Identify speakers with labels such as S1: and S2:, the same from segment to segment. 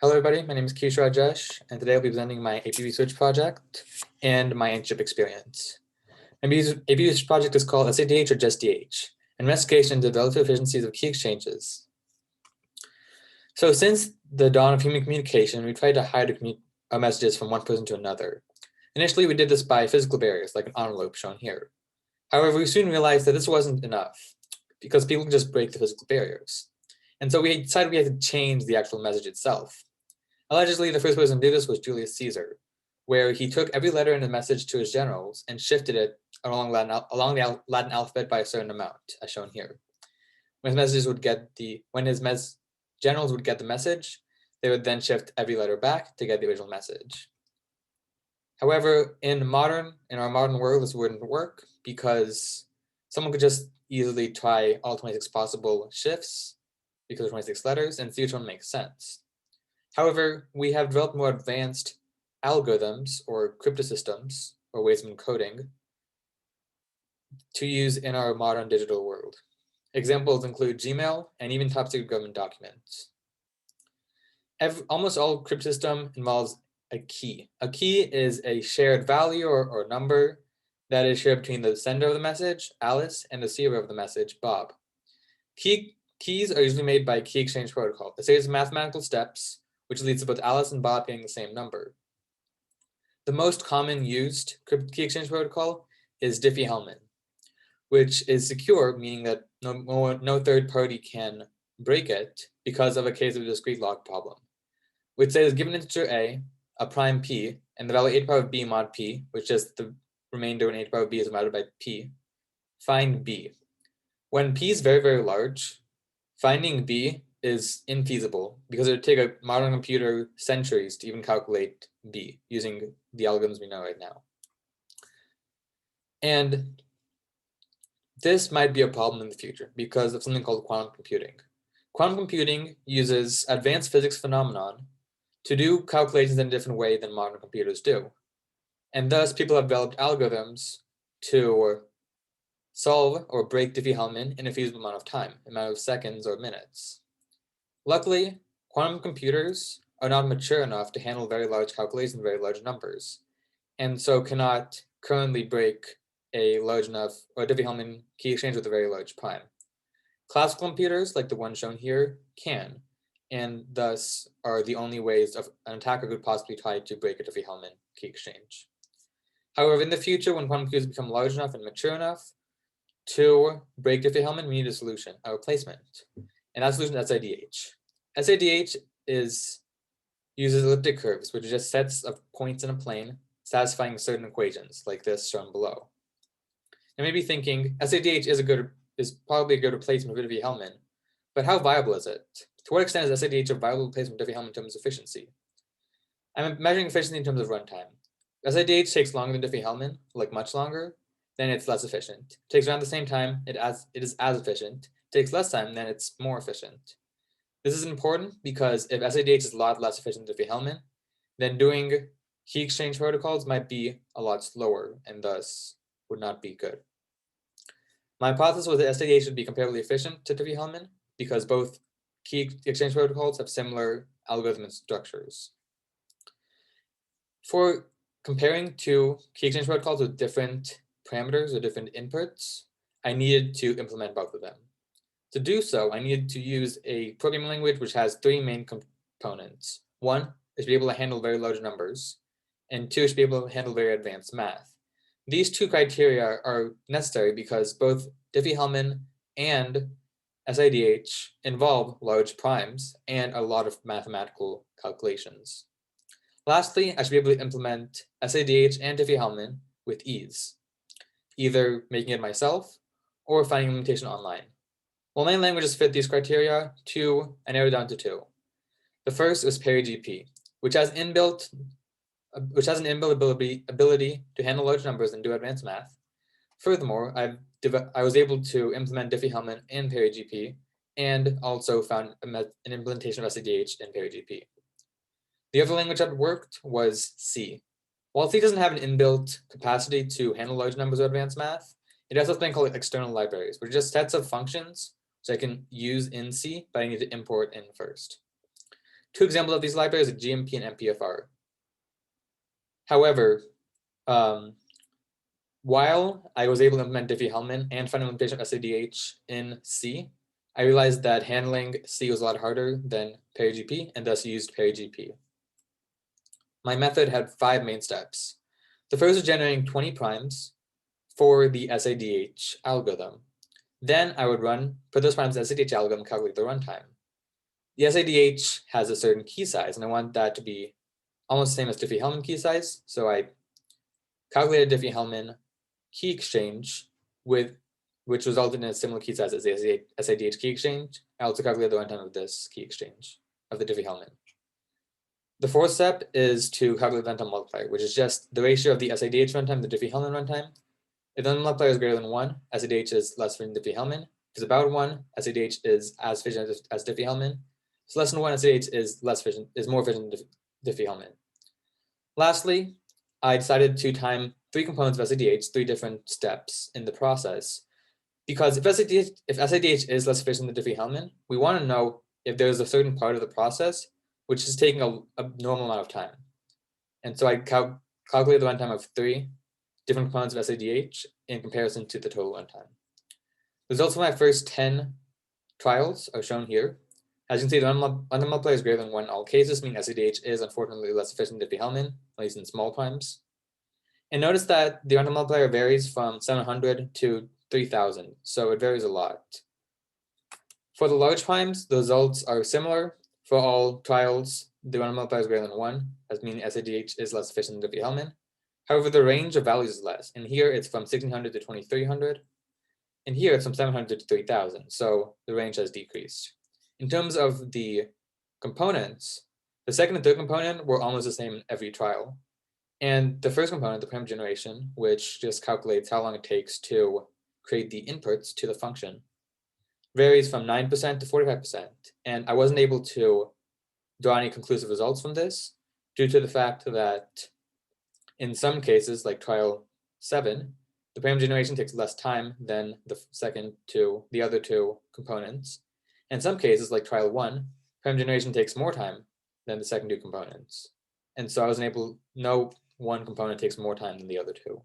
S1: Hello everybody, my name is Kishore Rajesh, and today I'll be presenting my AP research project and my internship experience. My AP research project is called SADH or just DH, Investigation into the relative efficiencies of key exchanges. So since the dawn of human communication, we tried to hide our messages from one person to another. Initially, we did this by physical barriers, like an envelope shown here. However, we soon realized that this wasn't enough, because people can just break the physical barriers. And so we decided we had to change the actual message itself. Allegedly, the first person to do this was Julius Caesar, where he took every letter in the message to his generals and shifted it along the Latin alphabet by a certain amount, as shown here. When his generals would get the message, they would then shift every letter back to get the original message. However, in our modern world, this wouldn't work because someone could just easily try all 26 possible shifts because of 26 letters and see which one makes sense. However, we have developed more advanced algorithms or cryptosystems or ways of encoding to use in our modern digital world. Examples include Gmail and even top secret government documents. Almost all cryptosystem involves a key. A key is a shared value or number that is shared between the sender of the message, Alice, and the receiver of the message, Bob. Keys are usually made by key exchange protocol, a series of mathematical steps which leads to both Alice and Bob getting the same number. The most common used key exchange protocol is Diffie-Hellman, which is secure, meaning that no third party can break it because of a case of a discrete log problem, which says given integer a prime p, and the value a to the power of b mod p, which is the remainder when a to the power of b is divided by p, find b. When p is very, very large, finding b is infeasible because it would take a modern computer centuries to even calculate b using the algorithms we know right now. And this might be a problem in the future because of something called quantum computing. Quantum computing uses advanced physics phenomenon to do calculations in a different way than modern computers do. And thus, people have developed algorithms to solve or break Diffie-Hellman in a feasible amount of time, a matter of seconds or minutes. Luckily, quantum computers are not mature enough to handle very large calculations in very large numbers, and so cannot currently break a large enough or Diffie-Hellman key exchange with a very large prime. Classical computers, like the one shown here, can, and thus are the only ways an attacker could possibly try to break a Diffie-Hellman key exchange. However, in the future, when quantum computers become large enough and mature enough to break Diffie-Hellman, we need a solution, a replacement. And that solution is SADH. SADH uses elliptic curves, which are just sets of points in a plane satisfying certain equations, like this shown below. You may be thinking, SADH is probably a good replacement for Diffie-Hellman, but how viable is it? To what extent is SADH a viable replacement for Diffie-Hellman in terms of efficiency? I'm measuring efficiency in terms of runtime. SADH takes longer than Diffie-Hellman, like much longer, then it's less efficient. It takes around the same time, it is as efficient. It takes less time, then it's more efficient. This is important because if SADH is a lot less efficient than Diffie-Hellman, then doing key exchange protocols might be a lot slower and thus would not be good. My hypothesis was that SADH should be comparably efficient to Diffie-Hellman because both key exchange protocols have similar algorithmic structures. For comparing two key exchange protocols with different parameters or different inputs, I needed to implement both of them. To do so, I needed to use a programming language which has three main components. One is to be able to handle very large numbers, and two is to be able to handle very advanced math. These two criteria are necessary because both Diffie-Hellman and SADH involve large primes and a lot of mathematical calculations. Lastly, I should be able to implement SADH and Diffie-Hellman with ease, either making it myself or finding implementation online. While many languages fit these criteria, I narrowed down to two. The first is PeriGP, which has an inbuilt ability to handle large numbers and do advanced math. Furthermore, I was able to implement Diffie-Hellman in PeriGP and also found an implementation of SADH in PeriGP. The other language that worked was C. While C doesn't have an inbuilt capacity to handle large numbers or advanced math, it has something called external libraries, which are just sets of functions which I can use in C, but I need to import in first. Two examples of these libraries are GMP and MPFR. However, while I was able to implement Diffie-Hellman and find implementation of SADH in C, I realized that handling C was a lot harder than PeriGP, and thus used PeriGP. My method had 5 main steps. The first was generating 20 primes for the SADH algorithm. Then I would put those primes in the SADH algorithm, calculate the runtime. The SADH has a certain key size, and I want that to be almost the same as Diffie-Hellman key size. So I calculated Diffie-Hellman key exchange which resulted in a similar key size as the SADH key exchange. I also calculated the runtime of this key exchange of the Diffie-Hellman. The fourth step is to calculate the runtime multiplier, which is just the ratio of the SADH runtime to the Diffie-Hellman runtime. If the multiplier is greater than 1, SADH is less efficient than Diffie-Hellman. If it's about 1, SADH is as efficient as Diffie-Hellman. If it's less than 1, SADH is more efficient than Diffie-Hellman. Lastly, I decided to time 3 components of SADH, 3 different steps in the process. Because if SADH is less efficient than Diffie-Hellman, we want to know if there's a certain part of the process which is taking a normal amount of time. And so I calculated the runtime of 3 different components of SADH in comparison to the total runtime. The results of my first 10 trials are shown here. As you can see, the runtime multiplier is greater than 1 in all cases, meaning SADH is unfortunately less efficient than Diffie-Hellman, at least in small primes. And notice that the runtime multiplier varies from 700 to 3000, so it varies a lot. For the large primes, the results are similar. For all trials, the runtime multiplier is greater than 1, as meaning SADH is less efficient than Diffie-Hellman. However, the range of values is less. And here it's from 1600 to 2300. And here it's from 700 to 3000. So the range has decreased. In terms of the components, the second and third component were almost the same in every trial. And the first component, the prime generation, which just calculates how long it takes to create the inputs to the function, varies from 9% to 45%. And I wasn't able to draw any conclusive results from this due to the fact that in some cases, like trial 7, the prime generation takes less time than the other 2 components. In some cases, like trial 1, prime generation takes more time than the second 2 components. And so I wasn't able, no one component takes more time than the other 2.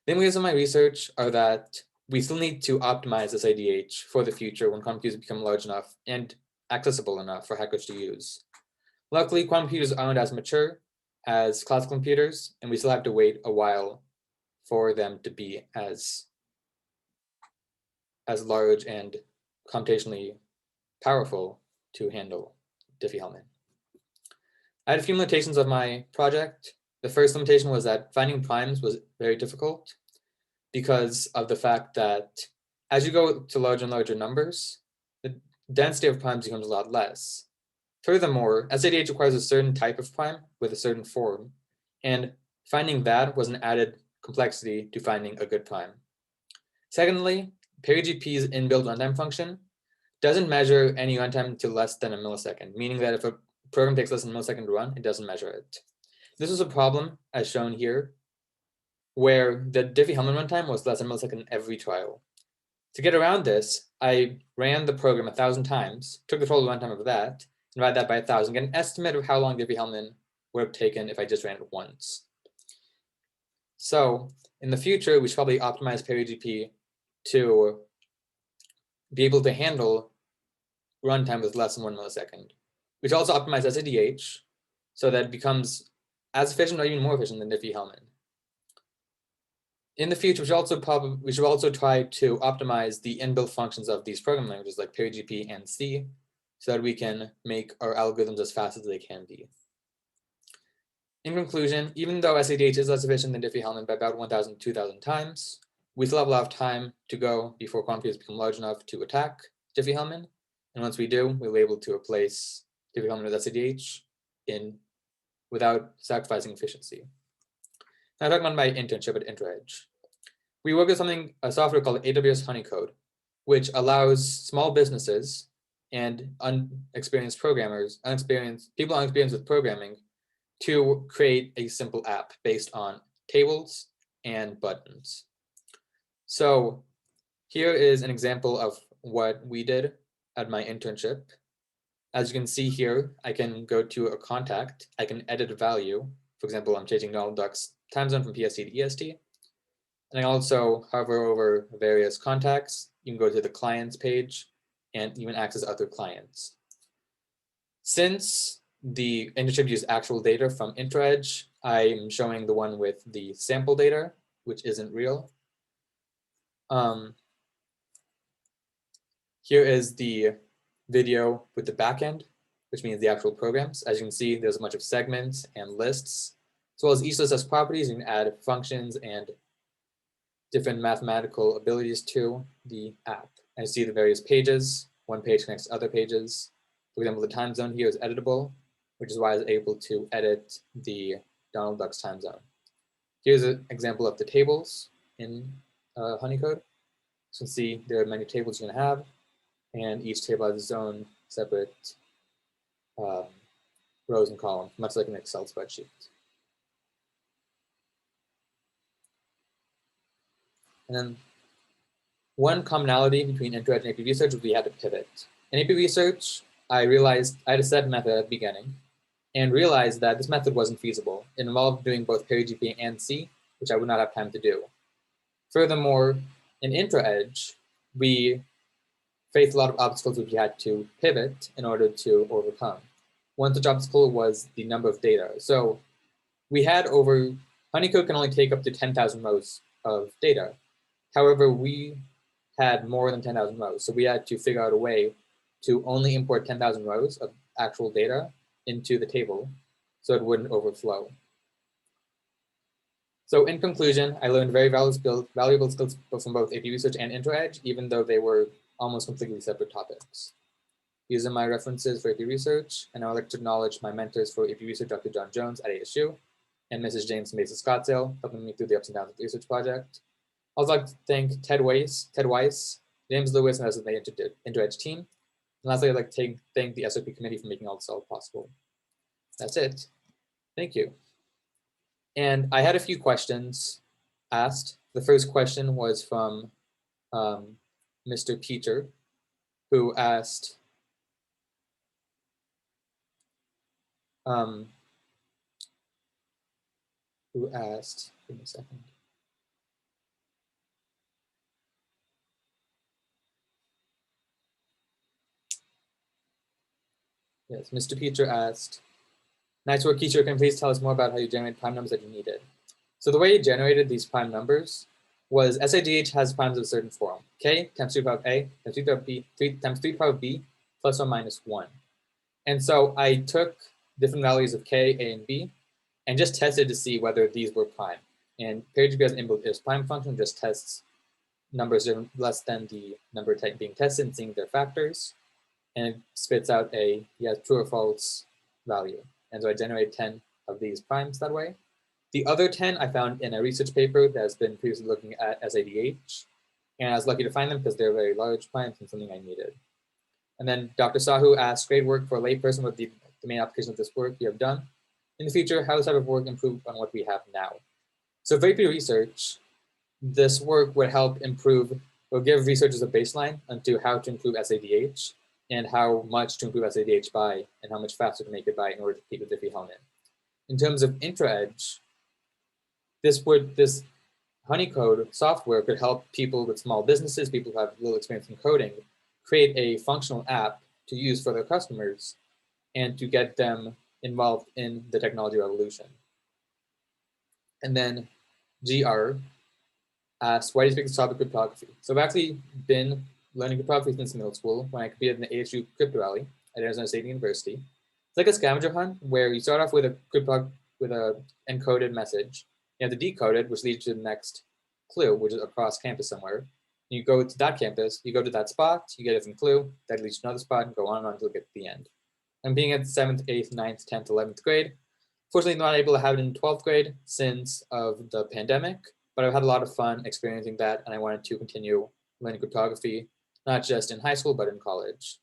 S1: The areas of my research are that we still need to optimize SADH for the future when quantum computers become large enough and accessible enough for hackers to use. Luckily, quantum computers aren't as mature as classical computers, and we still have to wait a while for them to be as large and computationally powerful to handle Diffie-Hellman. I had a few limitations of my project. The first limitation was that finding primes was very difficult because of the fact that as you go to larger and larger numbers, the density of primes becomes a lot less. Furthermore, SADH requires a certain type of prime with a certain form, and finding that was an added complexity to finding a good prime. Secondly, PeriGP's inbuilt runtime function doesn't measure any runtime to less than a millisecond, meaning that if a program takes less than a millisecond to run, it doesn't measure it. This is a problem, as shown here, where the Diffie-Hellman runtime was less than a millisecond in every trial. To get around this, I ran the program 1,000 times, took the total runtime of that, and divide that by 1,000, get an estimate of how long Diffie-Hellman would have taken if I just ran it once. So in the future, we should probably optimize PeriGP to be able to handle runtime with less than 1 millisecond. We should also optimize SADH so that it becomes as efficient or even more efficient than Diffie-Hellman. In the future, we should also try to optimize the inbuilt functions of these programming languages like PeriGP and C so that we can make our algorithms as fast as they can be. In conclusion, even though SADH is less efficient than Diffie-Hellman by about 1,000 to 2,000 times, we still have a lot of time to go before quantum computers become large enough to attack Diffie-Hellman. And once we do, we'll be able to replace Diffie-Hellman with SADH without sacrificing efficiency. Now I'm talking about my internship at InterEdge. We work with a software called AWS Honeycode, which allows small businesses and unexperienced programmers, people unexperienced with programming, to create a simple app based on tables and buttons. So here is an example of what we did at my internship. As you can see here, I can go to a contact, I can edit a value. For example, I'm changing Donald Duck's time zone from PST to EST. And I also hover over various contacts. You can go to the clients page and even access other clients. Since the internship used actual data from IntraEdge, I'm showing the one with the sample data, which isn't real. Here is the video with the backend, which means the actual programs. As you can see, there's a bunch of segments and lists, as well as each list has properties. You can add functions and different mathematical abilities to the app. I see the various pages. One page connects to other pages. For example, the time zone here is editable, which is why I was able to edit the Donald Duck's time zone. Here's an example of the tables in Honeycode. So you can see there are many tables you can have, and each table has its own separate rows and columns, much like an Excel spreadsheet. And then one commonality between IntraEdge and AP Research was we had to pivot. In AP Research, I realized I had a set method at the beginning and realized that this method wasn't feasible. It involved doing both PeriGP and C, which I would not have time to do. Furthermore, in IntraEdge, we faced a lot of obstacles which we had to pivot in order to overcome. One such obstacle was the number of data. So we had Honeycode can only take up to 10,000 rows of data. However, we had more than 10,000 rows. So we had to figure out a way to only import 10,000 rows of actual data into the table so it wouldn't overflow. So in conclusion, I learned very valuable skills from both AP Research and IntraEdge, even though they were almost completely separate topics. These are my references for AP Research, and I would like to acknowledge my mentors for AP Research, Dr. John Jones at ASU, and Mrs. James Mason Scottsdale, helping me through the ups and downs of the research project. I'd also like to thank Ted Weiss, James Lewis, and the rest of the IntraEdge team. And lastly, I'd like to thank the SRP committee for making all this all possible. That's it. Thank you. And I had a few questions asked. The first question was from Mr. Peter, who asked, give me a second. Yes, Mr. Peter asked, nice work, Kishore, can you please tell us more about how you generate prime numbers that you needed? So the way you generated these prime numbers was SIDH has primes of a certain form. K times 3 to the power of A times 3 to the power of B, times 3 to the power of B plus or minus 1. And so I took different values of K, A, and B and just tested to see whether these were prime. And PeriGP as an inbuilt prime function just tests numbers less than the number being tested and seeing their factors. And it spits out a true or false value. And so I generate 10 of these primes that way. The other 10 I found in a research paper that has been previously looking at SIDH. And I was lucky to find them because they're very large primes and something I needed. And then Dr. Sahu asked, great work for a layperson with the main application of this work you have done. In the future, how does this type of work improve on what we have now? So for AP Research, this work would help improve, or give researchers a baseline onto how to improve SIDH and how much to improve SIDH by and how much faster to make it by in order to keep the Diffie Hellman. In terms of IntraEdge, this Honeycode software could help people with small businesses, people who have little experience in coding, create a functional app to use for their customers and to get them involved in the technology revolution. And then GR asked, why do you speak this topic of cryptography? So I've actually been learning cryptography since middle school when I competed in the ASU Crypto Rally at Arizona State University. It's like a scavenger hunt where you start off with a encoded message. You have to decode it, which leads to the next clue, which is across campus somewhere. You go to that campus, you go to that spot, you get a different clue, that leads to another spot, and go on and on until you get to the end. And being at 7th, 8th, 9th, 10th, 11th grade, fortunately not able to have it in 12th grade since of the pandemic, but I've had a lot of fun experiencing that, and I wanted to continue learning cryptography, not just in high school, but in college.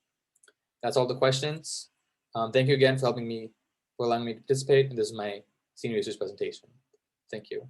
S1: That's all the questions. Thank you again for allowing me to participate, and this is my senior research presentation. Thank you.